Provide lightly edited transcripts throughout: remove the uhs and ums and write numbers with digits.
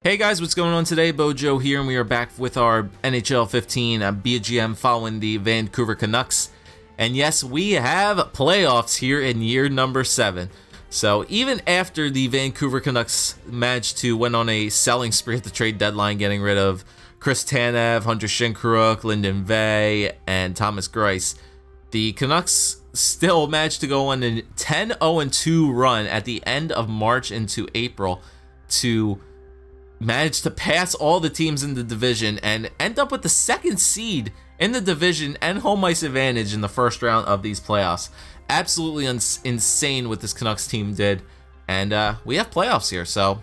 Hey guys, what's going on today? BOJoeKO here, and we are back with our NHL 15 BGM following the Vancouver Canucks. And yes, we have playoffs here in year number 7. So even after the Vancouver Canucks managed to went on a selling spree at the trade deadline, getting rid of Chris Tanev, Hunter Shinkaruk, Lyndon Vey, and Thomas Greiss, the Canucks still managed to go on a 10-0-2 run at the end of March into April to manage to pass all the teams in the division and end up with the 2nd seed in the division and home ice advantage in the first round of these playoffs. Absolutely insane what this Canucks team did, and we have playoffs here, so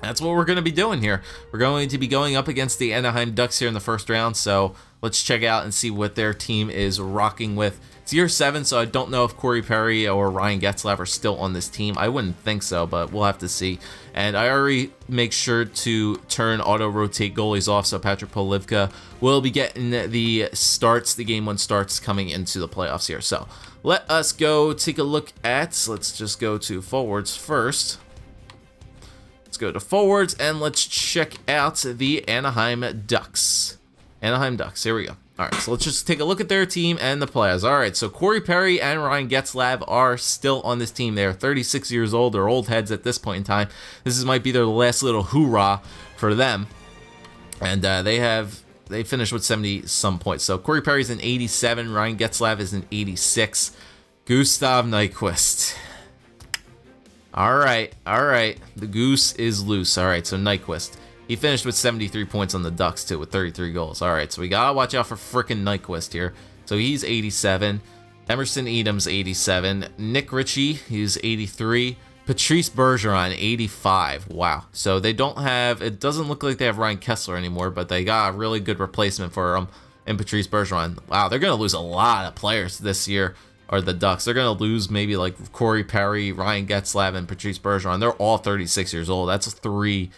that's what we're going to be doing here. We're going to be going up against the Anaheim Ducks here in the first round, so let's check out and see what their team is rocking with. It's year 7, so I don't know if Corey Perry or Ryan Getzlaf are still on this team. I wouldn't think so, but we'll have to see. And I already make sure to turn auto-rotate goalies off, so Patrick Polivka will be getting the starts, the Game 1 starts coming into the playoffs here. So let us go take a look at, let's just go to forwards first. Let's go to forwards, and let's check out the Anaheim Ducks. Anaheim Ducks, here we go. All right, so let's just take a look at their team and the players. All right, so Corey Perry and Ryan Getzlaf are still on this team. They are 36 years old. They're old heads at this point in time. Might be their last little hoorah for them. And they finished with 70-some points. So Corey Perry's an 87. Ryan Getzlaf is an 86. Gustav Nyquist. All right. The goose is loose. All right, so Nyquist. He finished with 73 points on the Ducks, too, with 33 goals. All right, so we got to watch out for frickin' Nyquist here. So he's 87. Emerson Edom's 87. Nick Ritchie, he's 83. Patrice Bergeron, 85. Wow. So they don't have, it doesn't look like they have Ryan Kessler anymore, but they got a really good replacement for him in Patrice Bergeron. Wow, they're going to lose a lot of players this year, or the Ducks. They're going to lose maybe like Corey Perry, Ryan Getzlaf, and Patrice Bergeron. They're all 36 years old. That's three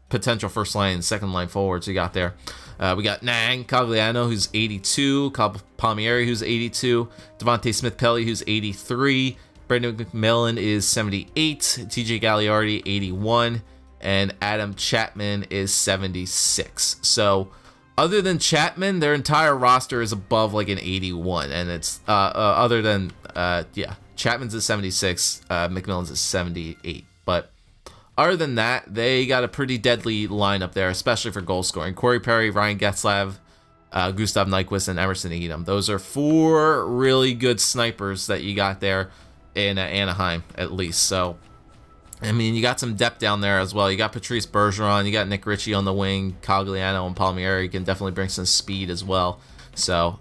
potential first line and second line forwards we got there. We got Nang Cogliano, who's 82, Palmieri, who's 82, Devontae Smith-Pelly, who's 83, Brendan McMillan is 78, TJ Galliardi 81, and Adam Chapman is 76. So other than Chapman, their entire roster is above like an 81, and it's other than Chapman's at 76, McMillan's at 78, but other than that, they got a pretty deadly lineup there, especially for goal scoring. Corey Perry, Ryan Getzlaf, Gustav Nyquist, and Emerson Edom. Those are 4 really good snipers that you got there in Anaheim, at least. So, I mean, you got some depth down there as well. You got Patrice Bergeron, you got Nick Ritchie on the wing, Cogliano and Palmieri can definitely bring some speed as well. So,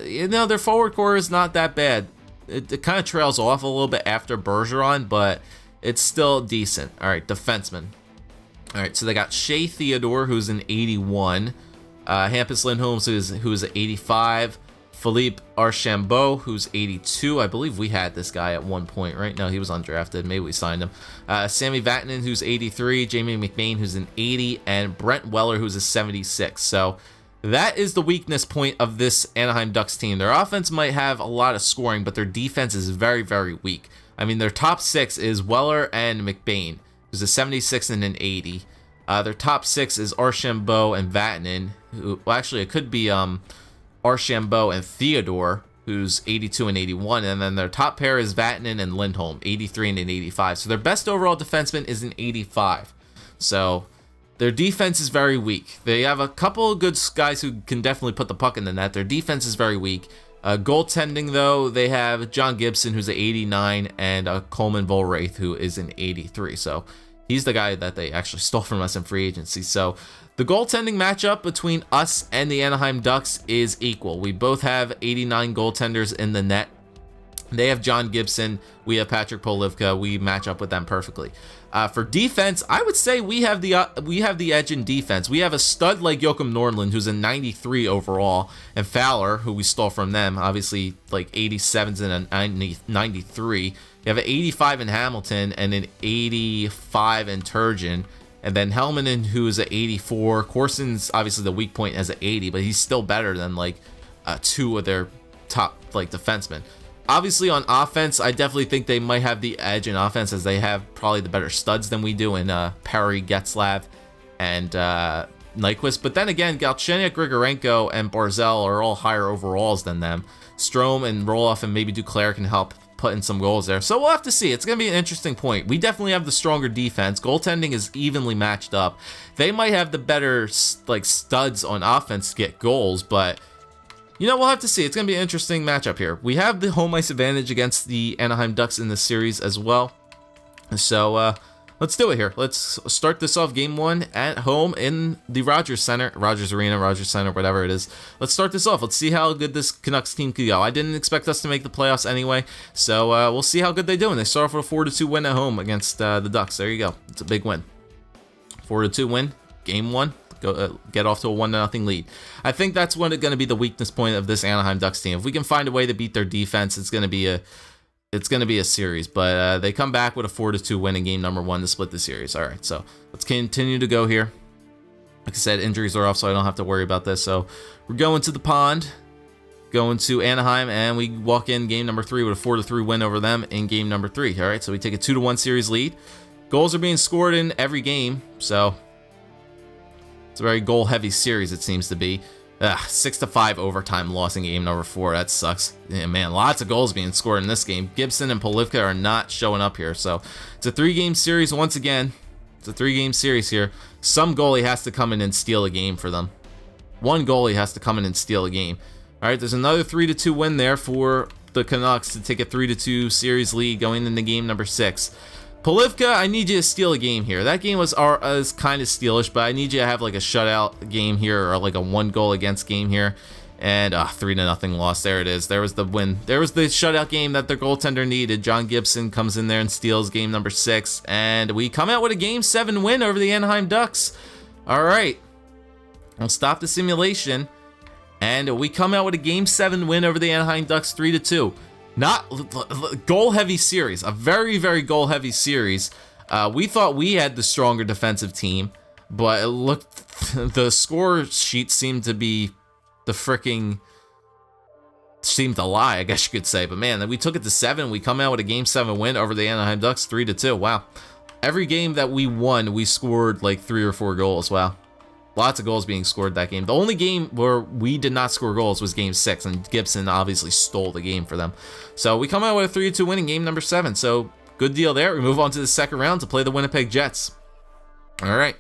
you know, their forward core is not that bad. It kind of trails off a little bit after Bergeron, but it's still decent. All right, defensemen. All right, so they got Shea Theodore, who's an 81. Hampus Lindholm, who's an 85. Philippe Archambault, who's 82. I believe we had this guy at one point, right? No, he was undrafted. Maybe we signed him. Sammy Vatanen, who's 83. Jamie McBain, who's an 80. And Brent Weller, who's a 76. So that is the weakness point of this Anaheim Ducks team. Their offense might have a lot of scoring, but their defense is very, very weak. I mean, their top 6 is Weller and McBain, who's a 76 and an 80. Their top 6 is Archambault and Vatanen, who, well, actually, it could be Archambault and Theodore, who's 82 and 81. And then their top pair is Vatanen and Lindholm, 83 and an 85. So their best overall defenseman is an 85. So their defense is very weak. They have a couple of good guys who can definitely put the puck in the net. Their defense is very weak. Goaltending, though, they have John Gibson, who's an 89, and Coleman Volrath, who is an 83. So he's the guy that they actually stole from us in free agency. So the goaltending matchup between us and the Anaheim Ducks is equal. We both have 89 goaltenders in the net. They have John Gibson. We have Patrick Polivka. We match up with them perfectly. For defense, I would say we have the edge in defense. We have a stud like Joakim Nordlund, who's a 93 overall, and Fowler, who we stole from them, obviously like 87s and a 93. You have an 85 in Hamilton and an 85 in Turgeon. And then Helmanen, who is an 84. Corson's obviously the weak point as an 80, but he's still better than like 2 of their top like defensemen. Obviously, on offense, I definitely think they might have the edge in offense, as they have probably the better studs than we do in Perry, Getzlav, and Nyquist. But then again, Galchenyuk, Grigorenko, and Barzal are all higher overalls than them. Strome and Roloff and maybe Duclair can help put in some goals there. So we'll have to see. It's going to be an interesting point. We definitely have the stronger defense. Goaltending is evenly matched up. They might have the better like studs on offense to get goals, but you know, we'll have to see. It's going to be an interesting matchup here. We have the home ice advantage against the Anaheim Ducks in this series as well. So let's do it here. Let's start this off game 1 at home in the Rogers Arena, Rogers Center, whatever it is. Let's start this off. Let's see how good this Canucks team could go. I didn't expect us to make the playoffs anyway, so we'll see how good they do. And they start off with a 4-2 win at home against the Ducks. There you go. It's a big win. 4-2 win, game 1. Go, get off to a 1-0 lead. I think that's going to be the weakness point of this Anaheim Ducks team. If we can find a way to beat their defense, it's going to be a series. But they come back with a 4-2 win in game number 1 to split the series. All right, so let's continue to go here. Like I said, injuries are off, so I don't have to worry about this. So we're going to the pond, going to Anaheim, and we walk in game number 3 with a 4-3 win over them in game number 3. All right, so we take a 2-1 series lead. Goals are being scored in every game, so it's a very goal-heavy series, it seems to be. 6-5 overtime loss in game number 4. That sucks. Yeah, man, lots of goals being scored in this game. Gibson and Polivka are not showing up here. So it's a 3-game series once again. It's a 3-game series here. Some goalie has to come in and steal a game for them. One goalie has to come in and steal a game. All right, there's another 3-2 win there for the Canucks to take a 3-2 series lead going into game number 6. Polivka, I need you to steal a game here. That game was kind of stealish, but I need you to have like a shutout game here, or like a 1-goal against game here. And 3-0 loss. There it is. There was the win. There was the shutout game that their goaltender needed. John Gibson comes in there and steals game number 6. And we come out with a game 7 win over the Anaheim Ducks. All right. I'll stop the simulation. And we come out with a game 7 win over the Anaheim Ducks 3-2. Not goal-heavy series, a very, very goal-heavy series. We thought we had the stronger defensive team, but it looked, the score sheet seemed to be seemed to lie, I guess you could say. But man, we took it to 7. We come out with a game 7 win over the Anaheim Ducks 3-2. Wow. Every game that we won, we scored like 3 or 4 goals. Wow. Lots of goals being scored that game. The only game where we did not score goals was game 6, and Gibson obviously stole the game for them. So we come out with a 3-2 win in game number 7. So good deal there. We move on to the second round to play the Winnipeg Jets. All right.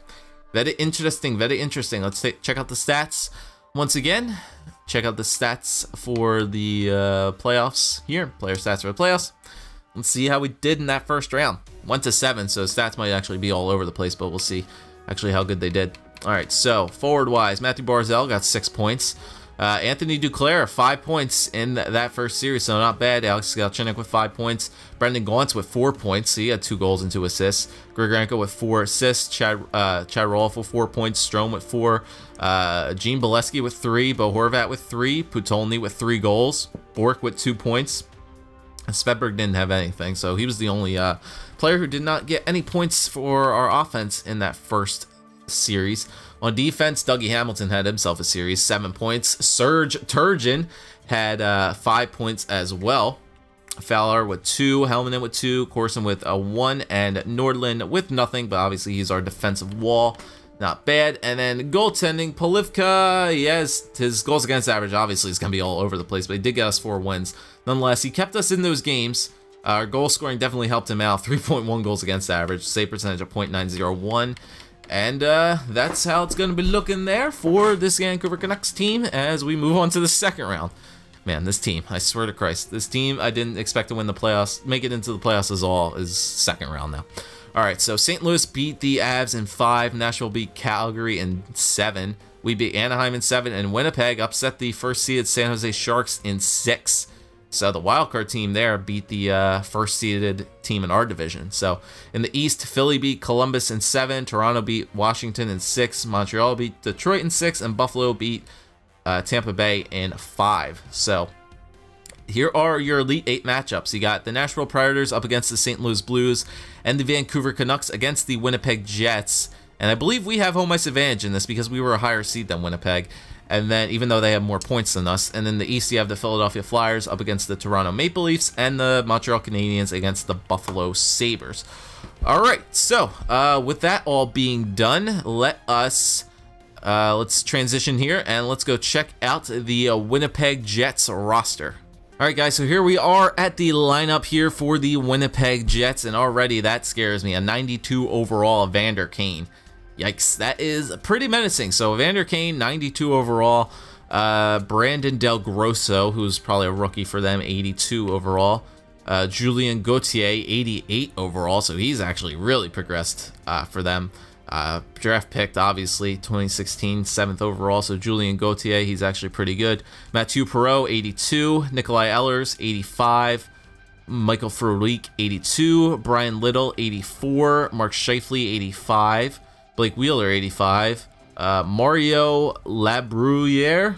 Very interesting. Very interesting. Let's check out the stats once again. Check out the stats for the playoffs here. Player stats for the playoffs. Let's see how we did in that first round. 1-7, so stats might actually be all over the place, but we'll see actually how good they did. All right, so forward-wise, Matthew Barzal got 6 points. Anthony Duclair, 5 points in that first series, so not bad. Alex Galchenyuk with 5 points. Brendan Gaunce with 4 points, so he had 2 goals and 2 assists. Grigorenko with 4 assists. Chad Roloff with 4 points. Strome with 4. Gene Bolesky with 3. Bo Horvat with 3. Putolny with 3 goals. Bork with 2 points. Svedberg didn't have anything, so he was the only player who did not get any points for our offense in that first series. On defense, Dougie Hamilton had himself a series, 7 points. Serge Turgeon had 5 points as well. Fowler with 2, Helmanen with 2, Corson with a 1, and Nordlund with nothing, but obviously he's our defensive wall. Not bad. And then goaltending, Polivka, yes, his goals against average obviously is going to be all over the place, but he did get us 4 wins. Nonetheless, he kept us in those games. Our goal scoring definitely helped him out. 3.1 goals against average, save percentage of .901. And that's how it's going to be looking there for this Vancouver Canucks team as we move on to the second round. Man, this team, I swear to Christ, this team I didn't expect to win the playoffs, make it into the playoffs is second round now. All right, so St. Louis beat the Avs in 5, Nashville beat Calgary in 7, we beat Anaheim in 7, and Winnipeg upset the first-seeded San Jose Sharks in 6. So the wildcard team there beat the first-seeded team in our division. So in the East, Philly beat Columbus in 7, Toronto beat Washington in 6, Montreal beat Detroit in 6, and Buffalo beat Tampa Bay in 5. So here are your Elite 8 matchups. You got the Nashville Predators up against the St. Louis Blues, and the Vancouver Canucks against the Winnipeg Jets. And I believe we have home ice advantage in this because we were a higher seed than Winnipeg. And then, even though they have more points than us, and then the East, you have the Philadelphia Flyers up against the Toronto Maple Leafs and the Montreal Canadiens against the Buffalo Sabres. All right, so with that all being done, let's transition here and let's go check out the Winnipeg Jets roster. All right, guys, so here we are at the lineup here for the Winnipeg Jets, and already that scares me. A 92 overall Evander Kane. Yikes, that is pretty menacing. So Evander Kane, 92 overall. Brandon Del Grosso, who's probably a rookie for them, 82 overall. Julien Gauthier, 88 overall, so he's actually really progressed for them. Draft picked, obviously, 2016, 7th overall, so Julien Gauthier, he's actually pretty good. Mathieu Perreault, 82. Nikolai Ehlers, 85. Michael Frolik, 82. Brian Little, 84. Mark Scheifele, 85. Blake Wheeler, 85. Mario Labruyere,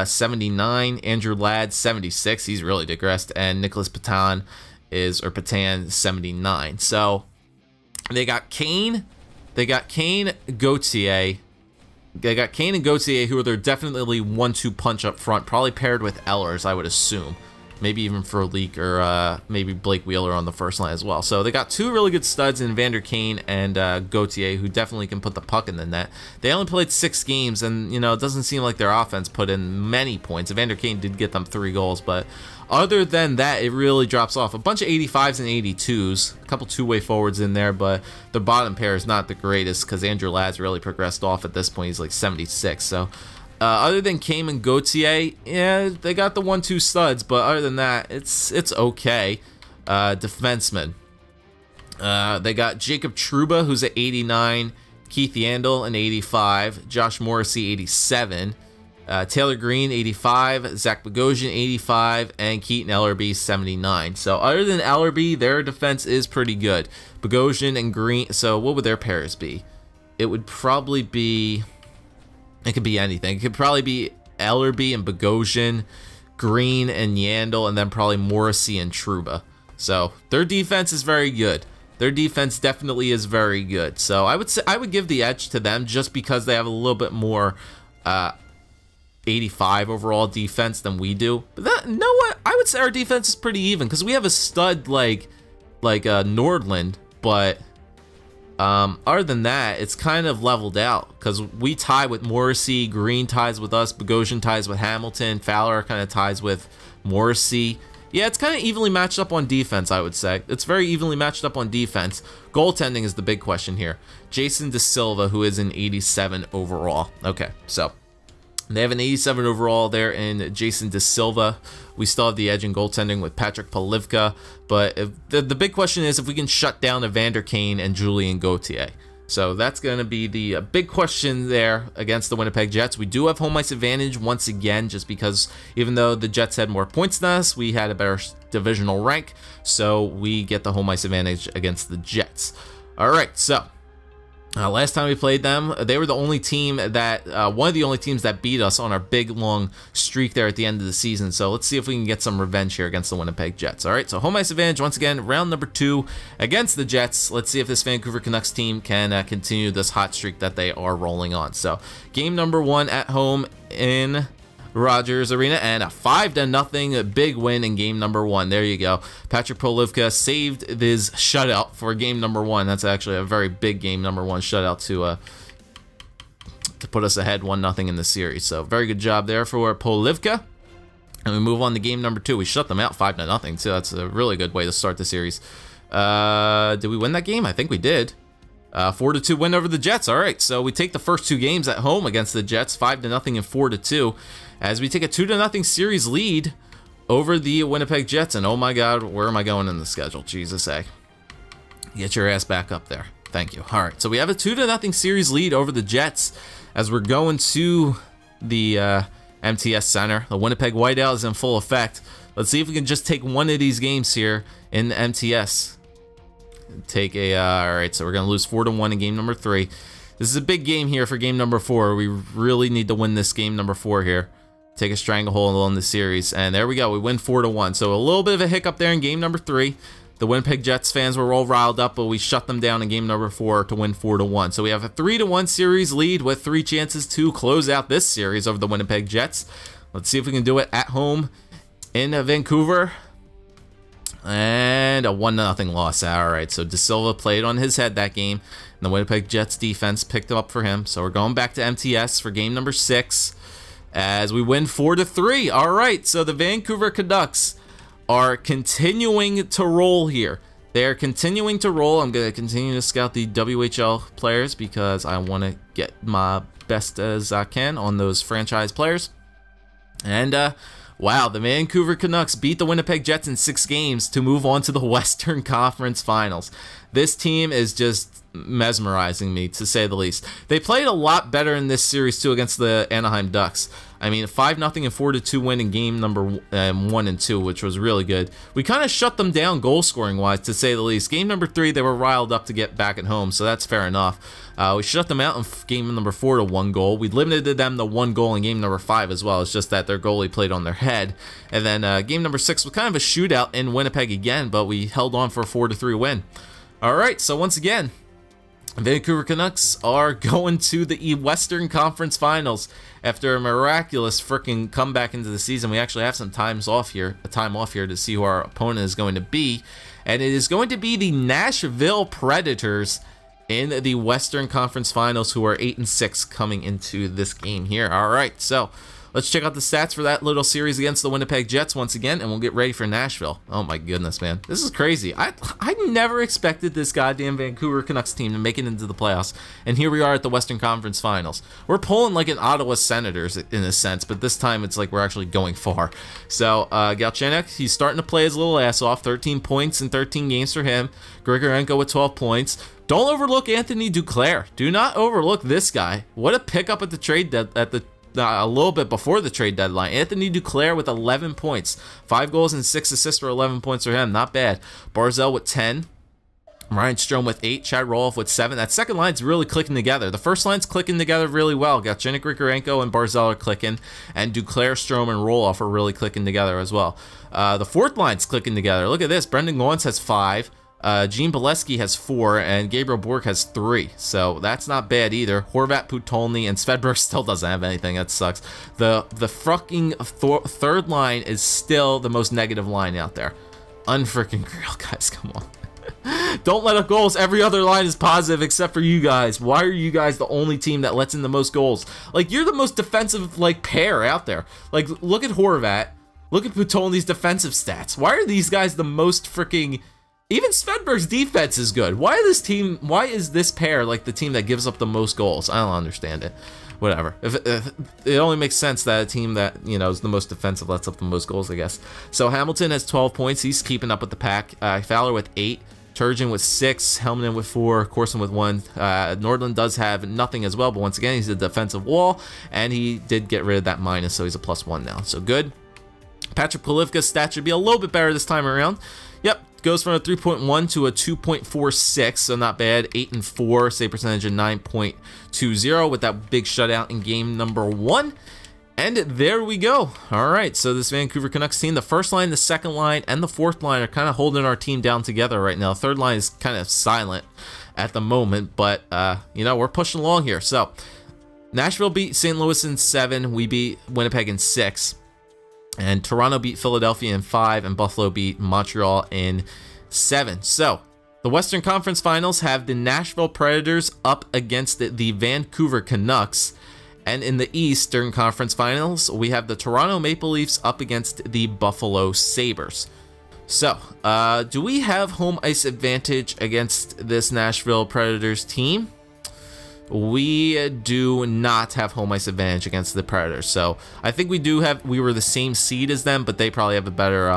79. Andrew Ladd, 76. He's really digressed. And Nicholas Patan, 79. So they got Kane. They got Kane, Gauthier. They got Kane and Gauthier, who are their definitely 1-2 punch up front, probably paired with Ehlers, I would assume. Maybe even for a leak, or maybe Blake Wheeler on the first line as well. So they got two really good studs in Evander Kane and Gauthier, who definitely can put the puck in the net. They only played 6 games, and you know, it doesn't seem like their offense put in many points. Evander Kane did get them 3 goals, but other than that, it really drops off. A bunch of 85s and 82s, a couple two-way forwards in there, but the bottom pair is not the greatest because Andrew Ladd's really progressed off at this point. He's like 76, so... other than Kane and Gauthier, yeah, they got the 1-2 studs, but other than that, it's okay. Defensemen. They got Jacob Trouba, who's at 89, Keith Yandel, an 85, Josh Morrissey, 87, Taylor Green, 85, Zach Bogosian, 85, and Keaton Ellerby, 79. So other than Ellerby, their defense is pretty good. Bogosian and Green, so what would their pairs be? It would probably be... It could be anything. It could probably be Ellerby and Bogosian, Green and Yandel, and then probably Morrissey and Trouba. So their defense is very good. Their defense definitely is very good. So I would give the edge to them just because they have a little bit more 85 overall defense than we do. But that, you know what? I would say our defense is pretty even because we have a stud like Nordland, but other than that, it's kind of leveled out because we tie with Morrissey, Green ties with us, Bogosian ties with Hamilton, Fowler kind of ties with Morrissey. Yeah, it's kind of evenly matched up on defense, I would say. It's very evenly matched up on defense. Goaltending is the big question here. Jason DeSilva, who is an 87 overall. Okay, so they have an 87 overall there in Jason DeSilva. We still have the edge in goaltending with Patrick Polivka, but the big question is if we can shut down Evander Kane and Julien Gauthier. So that's going to be the big question there against the Winnipeg Jets. We do have home ice advantage once again, just because even though the Jets had more points than us, we had a better divisional rank, so we get the home ice advantage against the Jets. All right, so last time we played them, they were the only team that, one of the only teams that beat us on our big long streak there at the end of the season. So let's see if we can get some revenge here against the Winnipeg Jets. All right, so home ice advantage once again, round number 2 against the Jets. Let's see if this Vancouver Canucks team can continue this hot streak that they are rolling on. So game number 1 at home in Rogers Arena, and a 5-0 big win in game number 1. There you go. Patrick Polivka saved his shutout for game number 1. That's actually a very big game number 1 shutout to put us ahead 1-0 in the series. So very good job there for Polivka. And we move on to game number 2. We shut them out 5-0 too. That's a really good way to start the series. Did we win that game? I think we did. 4-2 win over the Jets. All right, so we take the first 2 games at home against the Jets, 5-0 and 4-2, as we take a 2-0 series lead over the Winnipeg Jets. And oh my God, where am I going in the schedule? Jesus, get your ass back up there. Thank you. All right, so we have a 2-0 series lead over the Jets as we're going to the MTS Center. The Winnipeg Whiteout is in full effect. Let's see if we can just take one of these games here in the MTS. Take a all right, so we're gonna lose 4-1 in game number 3. This is a big game here for game number 4. We really need to win this game number 4 here. Take a stranglehold on the series, and there we go. We win 4-1. So a little bit of a hiccup there in game number 3. The Winnipeg Jets fans were all riled up, but we shut them down in game number 4 to win 4-1. So we have a 3-1 series lead with 3 chances to close out this series over the Winnipeg Jets. Let's see if we can do it at home in Vancouver. And a 1-0 loss. All right, so De Silva played on his head that game, and the Winnipeg Jets defense picked up for him. So we're going back to MTS for game number 6 as we win 4-3. All right, so the Vancouver Canucks are continuing to roll here. They are continuing to roll. I'm going to continue to scout the WHL players because I want to get my best as I can on those franchise players. And, wow, the Vancouver Canucks beat the Winnipeg Jets in 6 games to move on to the Western Conference Finals. This team is just mesmerizing me, to say the least. They played a lot better in this series, too, against the Anaheim Ducks. I mean, 5-0 and 4-2 win in game number 1 and 2, which was really good. We kind of shut them down goal-scoring-wise, to say the least. Game number 3, they were riled up to get back at home, so that's fair enough. We shut them out in game number 4 to 1 goal. We limited them to 1 goal in game number 5 as well. It's just that their goalie played on their head. And then game number 6 was kind of a shootout in Winnipeg again, but we held on for a 4-3 win. All right, so once again, Vancouver Canucks are going to the Western Conference Finals after a miraculous freaking comeback into the season. We actually have some time off here to see who our opponent is going to be, and it is going to be the Nashville Predators in the Western Conference Finals, who are 8-6 coming into this game here. All right, so let's check out the stats for that little series against the Winnipeg Jets once again, and we'll get ready for Nashville. Oh my goodness, man. This is crazy. I never expected this goddamn Vancouver Canucks team to make it into the playoffs, and here we are at the Western Conference Finals. We're pulling like an Ottawa Senators in a sense, but this time it's like we're actually going far. So, Galchenyuk, he's starting to play his little ass off. 13 points in 13 games for him. Grigorenko with 12 points. Don't overlook Anthony Duclair. Do not overlook this guy. What a pickup at the trade a little bit before the trade deadline. Anthony Duclair with 11 points. 5 goals and 6 assists for 11 points for him. Not bad. Barzal with 10. Ryan Strome with 8. Chad Roloff with 7. That second line's really clicking together. The first line's clicking together really well. Galchenyuk, Grigorenko, and Barzal are clicking. And Duclair, Strome, and Roloff are really clicking together as well. The fourth line's clicking together. Look at this. Brendan Gaunce has 5. Gene Bolesky has 4, and Gabriel Bork has 3, so that's not bad either. Horvat, Putolny, and Svedberg still doesn't have anything. That sucks. The fucking third line is still the most negative line out there. Unfreaking real, guys. Come on. Don't let up goals. Every other line is positive except for you guys. Why are you guys the only team that lets in the most goals? Like, you're the most defensive, like, pair out there. Like, look at Horvat. Look at Putolny's defensive stats. Why are these guys the most freaking... Even Svedberg's defense is good. Why is this pair like the team that gives up the most goals? I don't understand it. Whatever. If it only makes sense that a team that, you know, is the most defensive lets up the most goals, I guess. So Hamilton has 12 points. He's keeping up with the pack. Fowler with 8. Turgeon with 6. Helminen with 4. Corson with 1. Nordland does have nothing as well, but once again, he's a defensive wall, and he did get rid of that minus, so he's a +1 now. So good. Patrick Polivka's stats should be a little bit better this time around. Yep. Goes from a 3.1 to a 2.46, so not bad. 8 and 4, save percentage of 9.20 with that big shutout in game number 1. And there we go. All right, so this Vancouver Canucks team, the first line, the second line, and the fourth line are kind of holding our team down together right now. The third line is kind of silent at the moment, but, you know, we're pushing along here. So Nashville beat St. Louis in 7. We beat Winnipeg in 6. And Toronto beat Philadelphia in 5, and Buffalo beat Montreal in 7. So, the Western Conference Finals have the Nashville Predators up against the Vancouver Canucks. And in the Eastern Conference Finals, we have the Toronto Maple Leafs up against the Buffalo Sabres. So, do we have home ice advantage against this Nashville Predators team? We do not have home ice advantage against the Predators. So I think we were the same seed as them, but they probably have a better,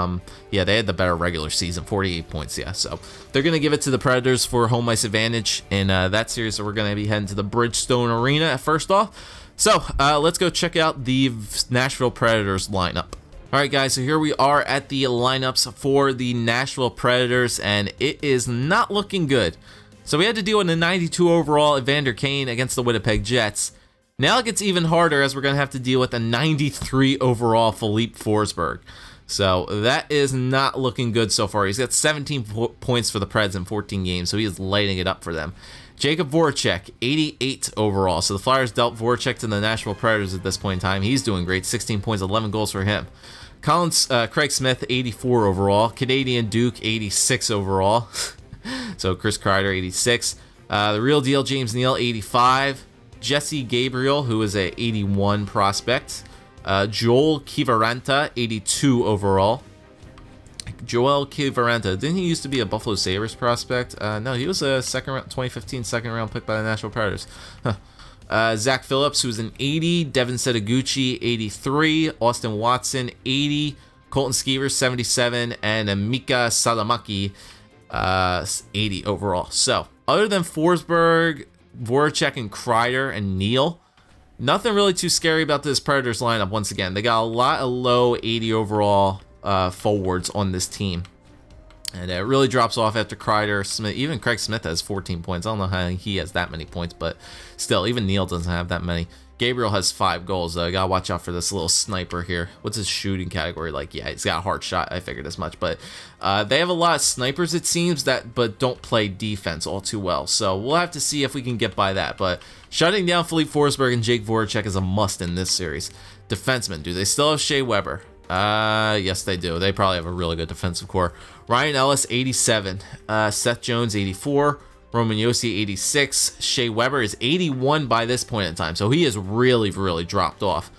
yeah, they had the better regular season, 48 points, yeah. So they're going to give it to the Predators for home ice advantage in that series. So we're going to be heading to the Bridgestone Arena first off. So let's go check out the Nashville Predators lineup. All right, guys, so here we are at the lineups for the Nashville Predators, and it is not looking good. So we had to deal with a 92 overall Evander Kane against the Winnipeg Jets. Now it gets even harder as we're going to have to deal with a 93 overall Philippe Forsberg. So that is not looking good so far. He's got 17 points for the Preds in 14 games, so he is lighting it up for them. Jacob Voracek, 88 overall. So the Flyers dealt Voracek to the Nashville Predators at this point in time. He's doing great, 16 points, 11 goals for him. Craig Smith, 84 overall. Canadian Duke, 86 overall. So Chris Kreider, 86. The real deal, James Neal, 85. Jesse Gabriel, who is a 81 prospect. Joel Kiviranta, 82 overall. Joel Kiviranta, didn't he used to be a Buffalo Sabres prospect? No, he was a 2015 second round pick by the Nashville Predators. Huh. Zach Phillips, who's an 80. Devin Setaguchi, 83. Austin Watson, 80. Colton Skeevers, 77. And Mika Salamaki, 80 overall. So, other than Forsberg, Voracek, and Kreider, and Neal, nothing really too scary about this Predators lineup once again. They got a lot of low 80 overall forwards on this team. And it really drops off after Kreider, Smith. Even Craig Smith has 14 points. I don't know how he has that many points, but still, even Neal doesn't have that many. Gabriel has 5 goals, though. You gotta watch out for this little sniper here. What's his shooting category like? Yeah, he's got a hard shot. I figured as much. But they have a lot of snipers, it seems, but don't play defense all too well. So we'll have to see if we can get by that. But shutting down Philippe Forsberg and Jake Voracek is a must in this series. Defensemen, do they still have Shea Weber? Yes, they do. They probably have a really good defensive core. Ryan Ellis, 87. Seth Jones, 84. Roman Josi, 86. Shea Weber is 81 by this point in time. So he has really, really dropped off.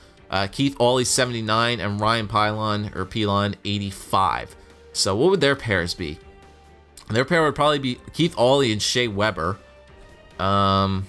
Keith Auley, 79. And Ryan Pilon, 85. So what would their pairs be? Their pair would probably be Keith Auley and Shea Weber. Probably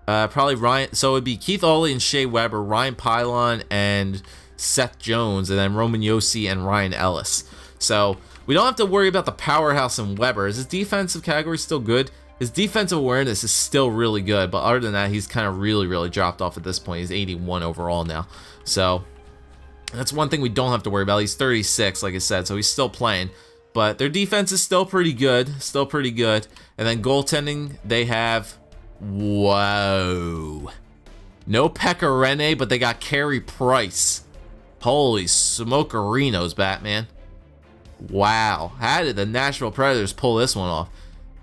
probably Ryan. So it would be Keith Auley and Shea Weber, Ryan Pilon and Seth Jones, and then Roman Josi and Ryan Ellis. So we don't have to worry about the powerhouse in Weber. Is his defensive category still good? His defensive awareness is still really good, but other than that, he's kind of really dropped off at this point. He's 81 overall now. So that's one thing we don't have to worry about. He's 36, like I said, so he's still playing. But their defense is still pretty good. And then goaltending, they have... Whoa. No Pekka Rinne, but they got Carey Price. Holy smokerinos, Batman. Wow. How did the Nashville Predators pull this one off?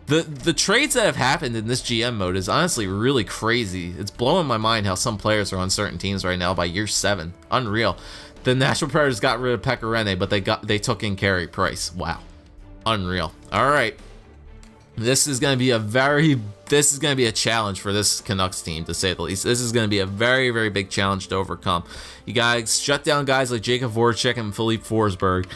The trades that have happened in this GM mode is honestly really crazy. It's blowing my mind how some players are on certain teams right now by year 7. Unreal. The Nashville Predators got rid of Pekka Rinne, but they took in Carey Price. Wow. Unreal. All right. This is going to be a challenge for this Canucks team, to say the least. This is going to be a very big challenge to overcome. You guys shut down guys like Jacob Voracek and Philippe Forsberg,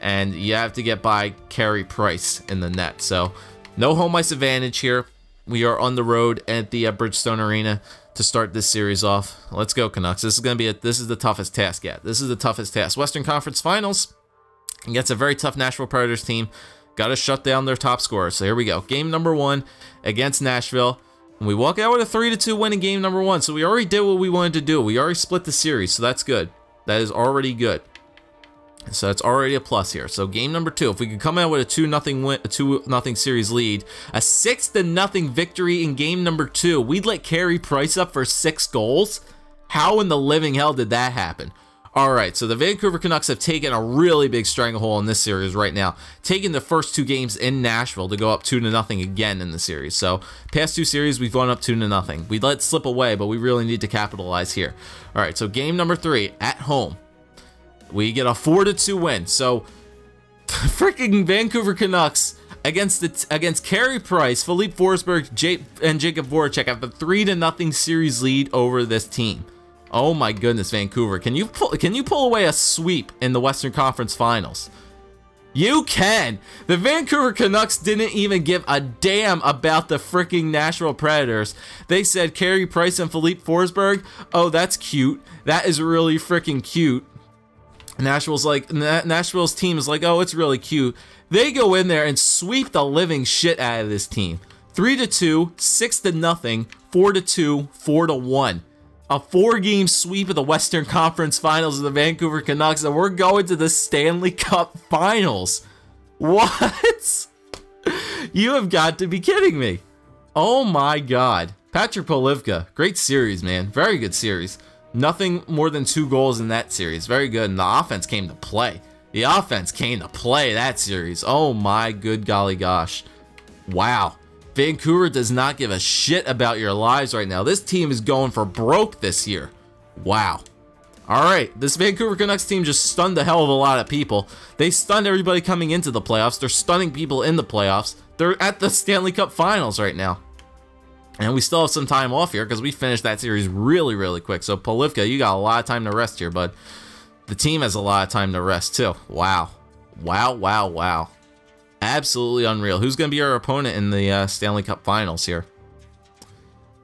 and you have to get by Carey Price in the net. So no home ice advantage here. We are on the road at the Bridgestone Arena to start this series off. Let's go, Canucks. This is going to be this is the toughest task yet. This is the toughest task. Western Conference Finals against a very tough Nashville Predators team. Got to shut down their top scorer. So here we go. Game number 1 against Nashville. And we walk out with a 3-2 win in game number 1. So we already did what we wanted to do. We already split the series. So that's good. That is already good. So that's already a plus here. So game number 2, if we could come out with a 2-0 win, a 2-0 series lead, a 6-0 victory in game number 2, we'd let Carey Price up for 6 goals. How in the living hell did that happen? All right, so the Vancouver Canucks have taken a really big stranglehold in this series right now, taking the first 2 games in Nashville to go up 2-0 again in the series. So past 2 series, we've gone up 2-0. We let it slip away, but we really need to capitalize here. All right, so game number 3 at home, we get a 4-2 win. So freaking Vancouver Canucks against Carey Price, Philippe Forsberg, and Jacob Voracek have a 3-0 series lead over this team. Oh my goodness, Vancouver. Can you pull away a sweep in the Western Conference Finals? You can! The Vancouver Canucks didn't even give a damn about the freaking Nashville Predators. They said Carey Price and Philippe Forsberg, oh, that's cute. That is really freaking cute. Nashville's team is like, oh, it's really cute. They go in there and sweep the living shit out of this team. 3-2, 6-0, 4-2, 4-1. A 4-game sweep of the Western Conference Finals of the Vancouver Canucks, and we're going to the Stanley Cup Finals. What? You have got to be kidding me. Oh my God. Patrick Polivka, great series, man. Very good series. Nothing more than 2 goals in that series. Very good. And the offense came to play. The offense came to play that series. Oh my good golly gosh. Wow. Vancouver does not give a shit about your lives right now. This team is going for broke this year. Wow. All right, this Vancouver Canucks team just stunned a hell of a lot of people. They stunned everybody coming into the playoffs. They're stunning people in the playoffs. They're at the Stanley Cup Finals right now. And we still have some time off here because we finished that series really, really quick. So, Polivka, you got a lot of time to rest here, bud. The team has a lot of time to rest, too. Wow. Wow, wow, wow. Absolutely unreal. Who's going to be our opponent in the Stanley Cup Finals here?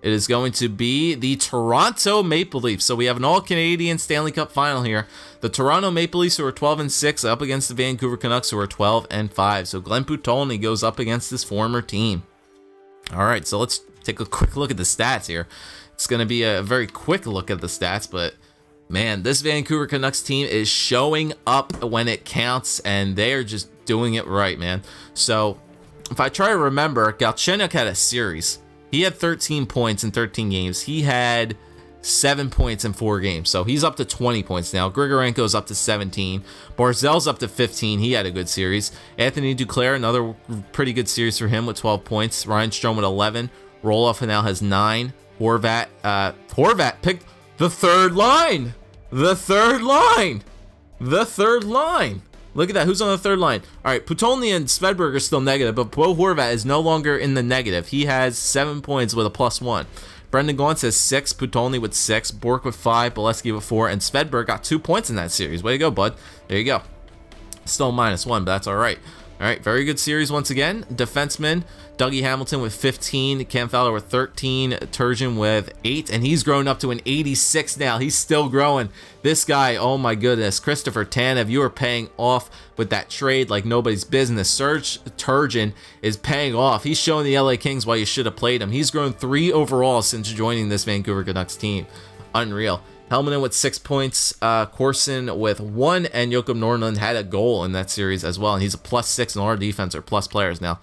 It is going to be the Toronto Maple Leafs. So we have an all-Canadian Stanley Cup Final here. The Toronto Maple Leafs, who are 12-6, up against the Vancouver Canucks, who are 12-5. So Glenn Putolny goes up against his former team. All right, so let's take a quick look at the stats here. It's going to be a very quick look at the stats, but man, this Vancouver Canucks team is showing up when it counts, and they are just doing it right, man. So if I try to remember, Galchenyuk had a series. He had 13 points in 13 games. He had 7 points in 4 games. So he's up to 20 points now. Grigorenko's up to 17. Barzal's up to 15. He had a good series. Anthony Duclair, another pretty good series for him with 12 points. Ryan Strome with 11. Roloff now has 9. Horvat picked the third line. The third line. The third line. Look at that. Who's on the third line? All right, Putolny and Svedberg are still negative, but Bo Horvat is no longer in the negative. He has 7 points with a +1. Brendan Gaunce has 6, Putolny with 6, Bork with 5, Bolesky with 4, and Svedberg got 2 points in that series. Way to go, bud. There you go. Still -1, but that's all right. All right, very good series once again. Defenseman, Dougie Hamilton with 15, Cam Fowler with 13, Turgeon with 8, and he's grown up to an 86 now. He's still growing. This guy, oh my goodness. Christopher Tanev, you are paying off with that trade like nobody's business. Serge Turgeon is paying off. He's showing the LA Kings why you should have played him. He's grown 3 overall since joining this Vancouver Canucks team. Unreal. Helminen with 6 points, Corson with 1, and Joakim Nordlund had a goal in that series as well, and he's a +6, and all our defense are plus players now.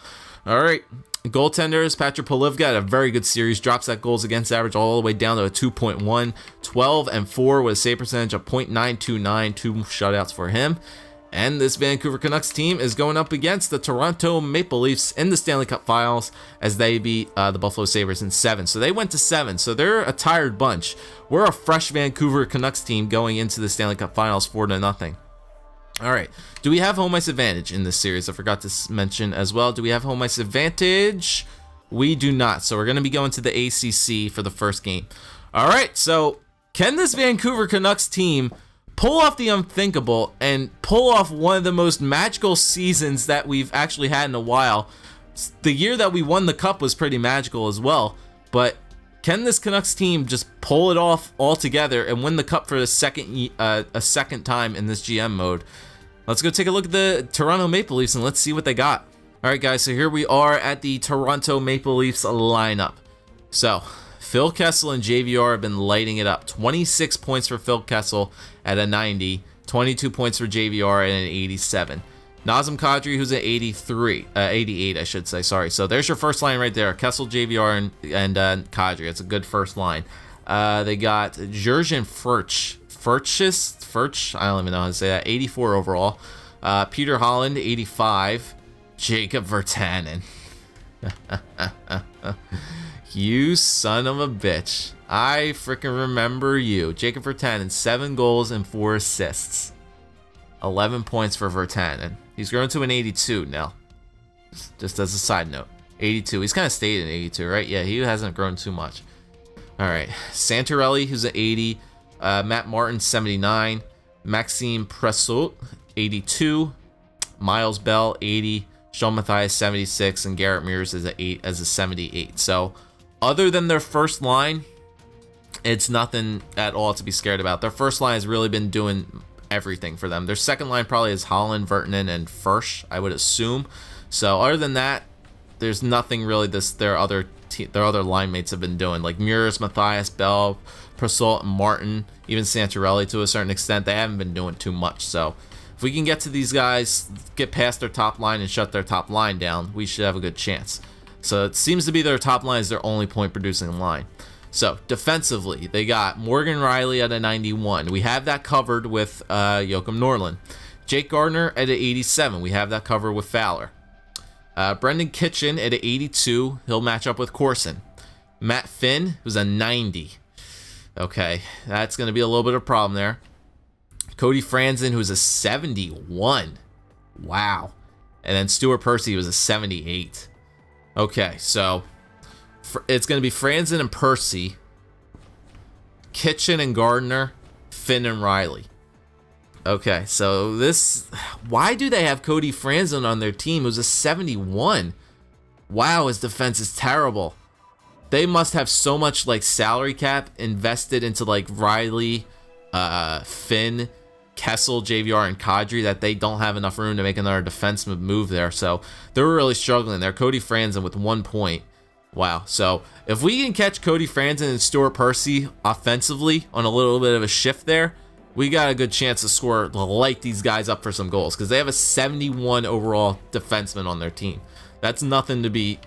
All right, goaltenders, Patrick Polivka had a very good series, drops that goals against average all the way down to a 2.1, 12-4 with a save percentage of .929, 2 shutouts for him. And this Vancouver Canucks team is going up against the Toronto Maple Leafs in the Stanley Cup Finals as they beat the Buffalo Sabres in 7. So they went to 7. So they're a tired bunch. We're a fresh Vancouver Canucks team going into the Stanley Cup Finals 4-0. All right. Do we have home ice advantage in this series? I forgot to mention as well. Do we have home ice advantage? We do not. So we're going to be going to the ACC for the first game. All right. So can this Vancouver Canucks team pull off the unthinkable and pull off one of the most magical seasons that we've actually had in a while? The year that we won the cup was pretty magical as well, but can this Canucks team just pull it off altogether and win the cup for a second time in this GM mode? Let's go take a look at the Toronto Maple Leafs and let's see what they got. All right, guys, so here we are at the Toronto Maple Leafs lineup. So Phil Kessel and JVR have been lighting it up. 26 points for Phil Kessel at a 90, 22 points for JVR at an 87. Nazem Kadri, who's at 88, I should say. Sorry. So there's your first line right there. Kessel, JVR, and Kadri. It's a good first line. They got Jurgen Furch. I don't even know how to say that. 84 overall. Peter Holland, 85. Jacob Virtanen. You son of a bitch. I freaking remember you. Jacob Virtanen, 7 goals and 4 assists. 11 points for Virtanen. He's grown to an 82 now. Just as a side note. 82. He's kind of stayed in 82, right? Yeah, he hasn't grown too much. All right. Santorelli, who's at 80. Matt Martin, 79. Maxime Pressot, 82. Miles Bell, 80. Sean Mathias, 76. And Garrett Mears is at 78. So other than their first line, it's nothing at all to be scared about. Their first line has really been doing everything for them. Their second line probably is Holland, Virtanen, and Furch, I would assume. So other than that, there's nothing really their other line mates have been doing. Like Mears, Mathias, Bell, Prasol, and Martin, even Santorelli to a certain extent, they haven't been doing too much. So if we can get to these guys, get past their top line and shut their top line down, we should have a good chance. So it seems to be their top line is their only point producing line. So defensively, they got Morgan Riley at a 91. We have that covered with Joakim Norlund. Jake Gardiner at an 87. We have that covered with Fowler. Brendan Kitchen at an 82. He'll match up with Corson. Matt Finn was a 90. Okay, that's going to be a little bit of a problem there. Cody Franzen, who's a 71. Wow. And then Stuart Percy was a 78. Okay, so it's going to be Franzen and Percy, Kitchen and Gardiner, Finn and Riley. Okay, so this... Why do they have Cody Franzen on their team? It was a 71. Wow, his defense is terrible. They must have so much, like, salary cap invested into, like, Riley, Finn, Kessel, JVR, and Kadri that they don't have enough room to make another defensive move there. So they're really struggling there. Cody Franzen with 1 point. Wow. So if we can catch Cody Franzen and Stuart Percy offensively on a little bit of a shift there, we got a good chance to score, to light these guys up for some goals, because they have a 71 overall defenseman on their team. That's nothing to be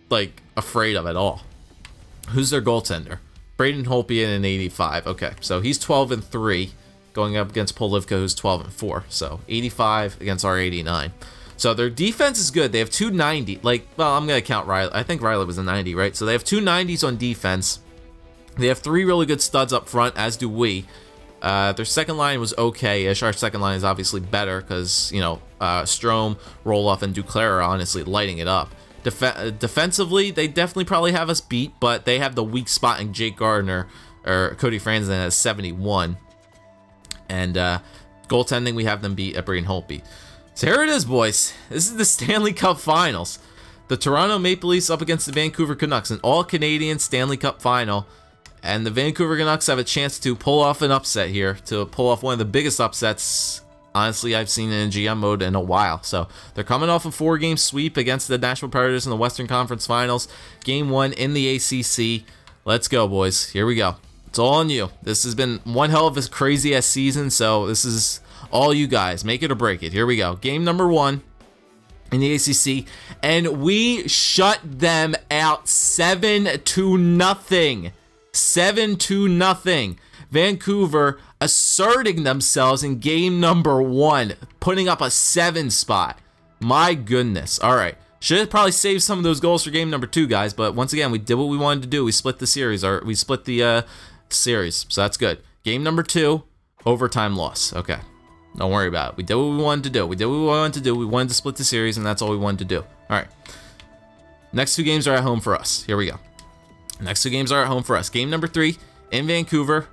like afraid of at all. Who's their goaltender? Braden Holtby at an 85. Okay, so he's 12-3 going up against Polivka, who's 12-4. So 85 against our 89. So their defense is good. They have 290. Like, well, I'm gonna count Riley. I think Riley was a 90, right? So they have 2 90s on defense. They have 3 really good studs up front, as do we. Their second line was okay-ish. Our second line is obviously better because, you know, Strome, Roloff, and Duclair are honestly lighting it up. Defensively, they definitely probably have us beat, but they have the weak spot in Jake Gardiner, or Cody Franzen at 71. And goaltending, we have them beat at Braden Holtby. So here it is, boys. This is the Stanley Cup Finals. The Toronto Maple Leafs up against the Vancouver Canucks, an all-Canadian Stanley Cup Final. And the Vancouver Canucks have a chance to pull off an upset here, to pull off one of the biggest upsets, honestly, I've seen in GM mode in a while. So they're coming off a 4-game sweep against the Nashville Predators in the Western Conference Finals. Game 1 in the ACC. Let's go, boys. Here we go. It's all on you. This has been one hell of a crazy-ass season, so this is all you guys. Make it or break it. Here we go. Game number 1 in the ACC, and we shut them out 7-0. 7-0. Vancouver asserting themselves in game number 1, putting up a 7 spot. My goodness. All right. Should have probably saved some of those goals for game number 2, guys. But once again, we did what we wanted to do. We split the series, or we split the series. So that's good. Game number 2, overtime loss. Okay. Don't worry about it. We did what we wanted to do. We did what we wanted to do. We wanted to split the series, and that's all we wanted to do. All right. Next 2 games are at home for us. Here we go. Next 2 games are at home for us. Game number 3 in Vancouver.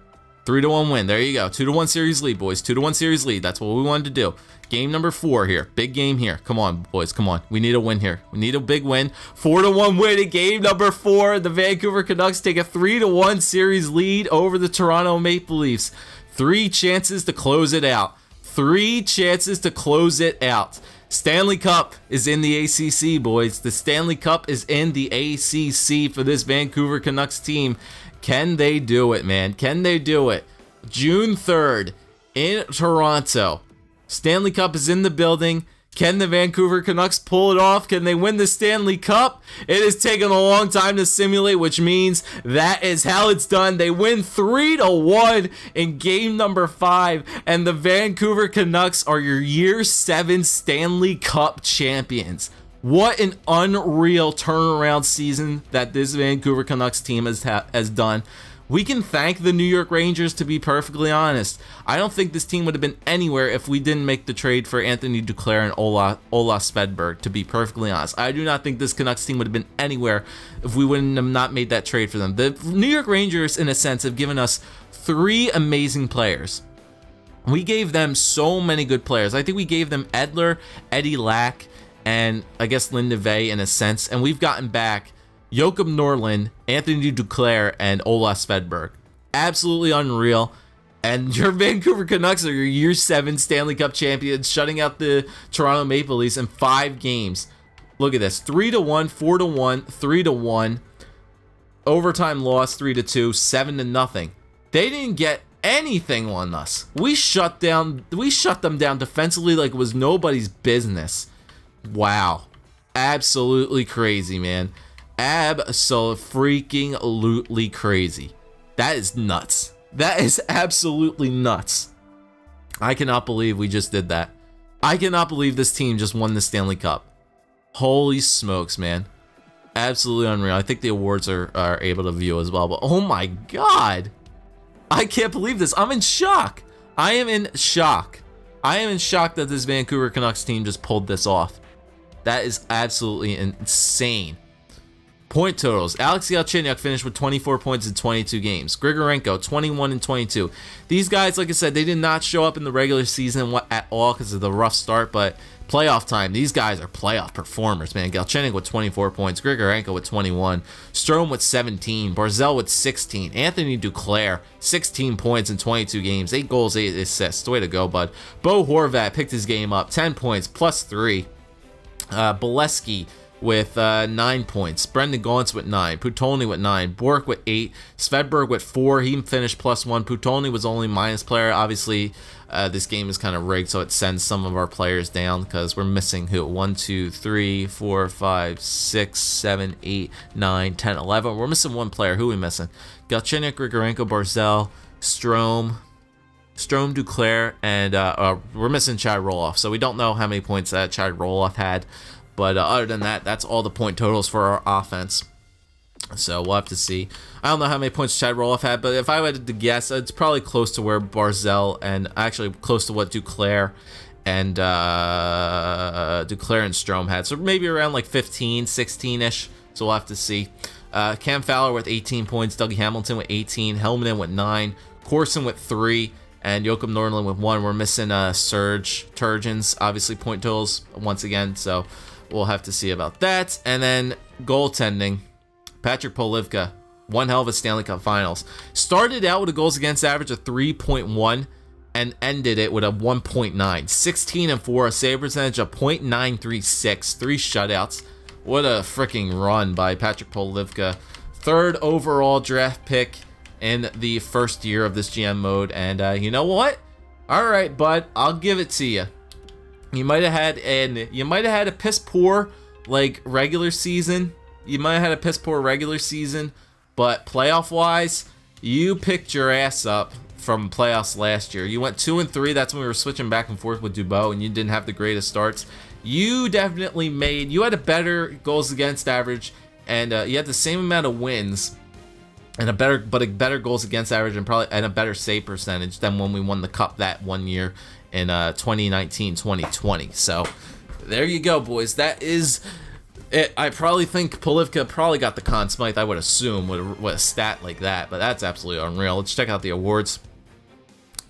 3-1 win. There you go. 2-1 series lead, boys. 2-1 series lead. That's what we wanted to do. Game number 4 here. Big game here. Come on, boys. Come on. We need a win here. We need a big win. 4-1 win in game number 4. The Vancouver Canucks take a 3-1 series lead over the Toronto Maple Leafs. 3 chances to close it out. 3 chances to close it out. Stanley Cup is in the ACC, boys. The Stanley Cup is in the ACC for this Vancouver Canucks team. Can they do it, man? Can they do it? June 3rd in Toronto. Stanley Cup is in the building. Can the Vancouver Canucks pull it off? Can they win the Stanley Cup? It has taken a long time to simulate, which means that is how it's done. They win 3-1 in game number 5, and the Vancouver Canucks are your year 7 Stanley Cup champions. What an unreal turnaround season that this Vancouver Canucks team has done. We can thank the New York Rangers, to be perfectly honest. I don't think this team would have been anywhere if we didn't make the trade for Anthony Duclair and Ola Svedberg, to be perfectly honest. I do not think this Canucks team would have been anywhere if we wouldn't have not made that trade for them. The New York Rangers, in a sense, have given us 3 amazing players. We gave them so many good players. I think we gave them Edler, Eddie Lack, and I guess Linda Vey in a sense, and we've gotten back Joakim Norlund, Anthony Duclair, and Ola Svedberg. Absolutely unreal. And your Vancouver Canucks are your year 7 Stanley Cup champions, shutting out the Toronto Maple Leafs in 5 games. Look at this. 3-1, 4-1, 3-1. Overtime loss, 3-2, 7-0. They didn't get anything on us. We shut them down defensively like it was nobody's business. Wow. absolutely crazy, man. Freaking-lutely crazy. That is nuts. That is absolutely nuts. I cannot believe we just did that. I cannot believe this team just won the Stanley Cup. Holy smokes, man. Absolutely unreal. I think the awards are able to view as well, but oh my god. I can't believe this. I'm in shock. I am in shock. I am in shock that this Vancouver Canucks team just pulled this off. That is absolutely insane. Point totals. Alex Galchenyuk finished with 24 points in 22 games. Grigorenko, 21 and 22. These guys, like I said, they did not show up in the regular season at all because of the rough start, but playoff time, these guys are playoff performers, man. Galchenyuk with 24 points. Grigorenko with 21. Strome with 17. Barzal with 16. Anthony Duclair, 16 points in 22 games. 8 goals, 8 assists. Way to go, bud. Bo Horvat picked his game up. 10 points, plus 3. Bolesky with 9 points. Brendan Gaunce with 9. Putolny with 9. Bork with 8. Svedberg with 4. He finished plus 1. Putolny was only minus player. Obviously, this game is kind of rigged, so it sends some of our players down because we're missing who? 1, 2, 3, 4, 5, 6, 7, 8, 9, 10, 11. We're missing one player. Who are we missing? Galchenyuk, Grigorenko, Barzal, Strome, Duclair, and we're missing Chad Roloff. So we don't know how many points that Chad Roloff had. But other than that, that's all the point totals for our offense. So we'll have to see. I don't know how many points Chad Roloff had, but if I had to guess, it's probably close to where Barzal and actually close to what Duclair and Strome had. So maybe around like 15, 16-ish. So we'll have to see. Cam Fowler with 18 points. Dougie Hamilton with 18. Helminen with 9. Corson with 3. And Joakim Nordlund with 1. We're missing Serge Turgeon's, obviously, point totals once again. So we'll have to see about that. And then goaltending. Patrick Polivka, one hell of a Stanley Cup Finals. Started out with a goals against average of 3.1 and ended it with a 1.9. 16 and 4, a save percentage of .936, 3 shutouts. What a freaking run by Patrick Polivka. 3rd overall draft pick in the first year of this GM mode. And you know what? All right, bud, I'll give it to you. You might have had a piss poor like regular season. You might have had a piss poor regular season, but playoff wise, you picked your ass up from playoffs last year. You went 2 and 3. That's when we were switching back and forth with Dubois, and you didn't have the greatest starts. You definitely you had a better goals against average, and you had the same amount of wins and a better goals against average and a better save percentage than when we won the cup that one year in 2019-2020. So there you go, boys. That is it. I probably think Polivka probably got the Conn Smythe, I would assume, with a stat like that, but that's absolutely unreal. Let's check out the awards.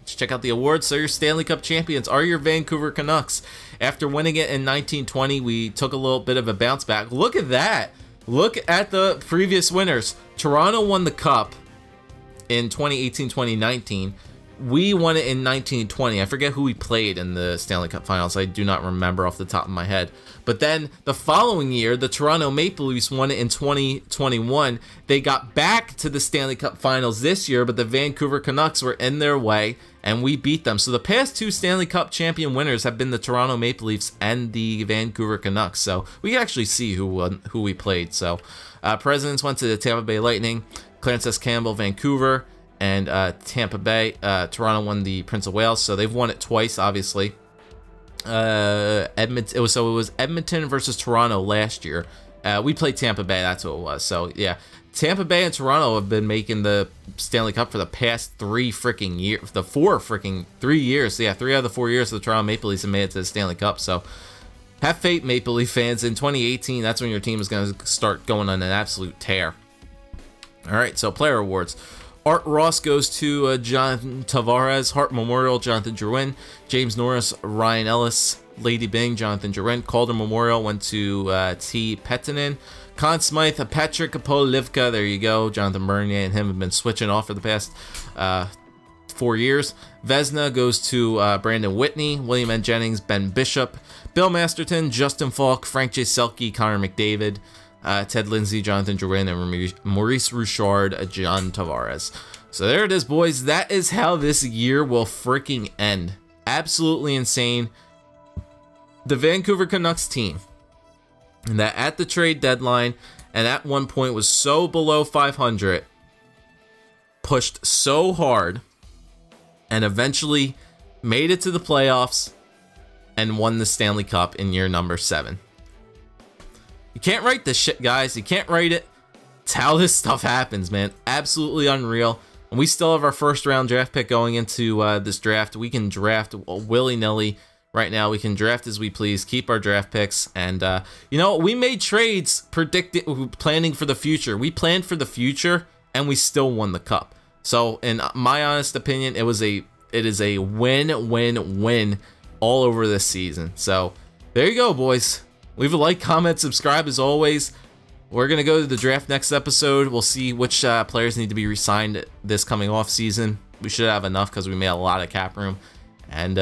So your Stanley Cup champions are your Vancouver Canucks. After winning it in 1920, we took a little bit of a bounce back. Look at that. Look at the previous winners. Toronto won the Cup in 2018-2019. We won it in 1920. I forget who we played in the Stanley Cup Finals. I do not remember off the top of my head. But then the following year, the Toronto Maple Leafs won it in 2021. They got back to the Stanley Cup Finals this year, but the Vancouver Canucks were in their way, and we beat them. So the past 2 Stanley Cup champion winners have been the Toronto Maple Leafs and the Vancouver Canucks. So we can actually see who we played. So Presidents went to the Tampa Bay Lightning, Clarence S. Campbell, Vancouver, and Tampa Bay. Toronto won the Prince of Wales, so they've won it twice, obviously. Edmonton. It was Edmonton versus Toronto last year. We played Tampa Bay. That's what it was. So yeah, Tampa Bay and Toronto have been making the Stanley Cup for the past 3 freaking years. The 3 years. So yeah, 3 out of the 4 years the Toronto Maple Leafs have made it to the Stanley Cup. So have faith, Maple Leaf fans. In 2018, that's when your team is going to start going on an absolute tear. All right, so player awards. Art Ross goes to Jonathan Tavares. Hart Memorial, Jonathan Drouin. James Norris, Ryan Ellis. Lady Bing, Jonathan Drouin. Calder Memorial went to T. Pettinen. Conn Smythe, Patrick Polivka. There you go. Jonathan Bernier and him have been switching off for the past 4 years. Vezina goes to Brandon Whitney. William N. Jennings, Ben Bishop. Bill Masterton, Justin Falk, Frank J. Selke, Connor McDavid. Ted Lindsay, Jonathan Drouin, and Maurice Richard, John Tavares. So there it is, boys. That is how this year will freaking end. Absolutely insane. The Vancouver Canucks team and that at the trade deadline, and at one point was so below 500, pushed so hard, and eventually made it to the playoffs and won the Stanley Cup in year number 7. You can't write this shit, guys. You can't write it. It's how this stuff happens, man. Absolutely unreal. And we still have our first round draft pick going into this draft. We can draft willy-nilly right now. We can draft as we please, keep our draft picks. And, you know, we made trades planning for the future. We planned for the future, and we still won the cup. So, in my honest opinion, it is a win-win-win all over this season. So, there you go, boys. Leave a like, comment, subscribe as always. We're going to go to the draft next episode. We'll see which players need to be re-signed this coming off season. We should have enough because we made a lot of cap room. And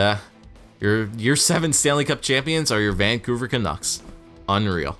your year 7 Stanley Cup champions are your Vancouver Canucks. Unreal.